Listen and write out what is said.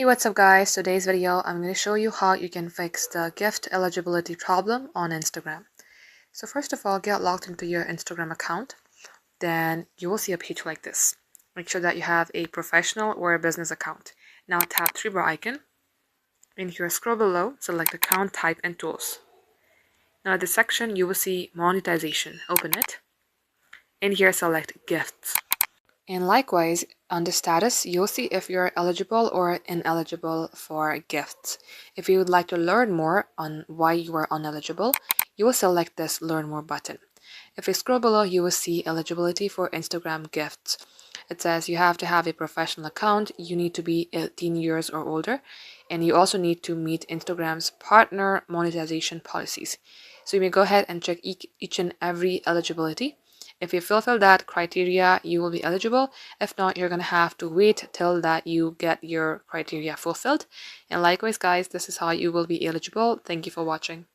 Hey, what's up guys? Today's video I'm going to show you how you can fix the gift eligibility problem on Instagram. So first of all, get logged into your Instagram account. Then you will see a page like this. Make sure that you have a professional or a business account. Now tap three bar icon. In here, scroll below, select account type and tools. Now at this section you will see monetization. Open it. In here, select gifts. And likewise, on the status, you'll see if you're eligible or ineligible for gifts. If you would like to learn more on why you are ineligible, you will select this Learn More button. If you scroll below, you will see eligibility for Instagram gifts. It says you have to have a professional account, you need to be 18 years or older, and you also need to meet Instagram's partner monetization policies. So you may go ahead and check each and every eligibility. If you fulfill that criteria, you will be eligible. If not, you're going to have to wait till that you get your criteria fulfilled. And likewise, guys, this is how you will be eligible. Thank you for watching.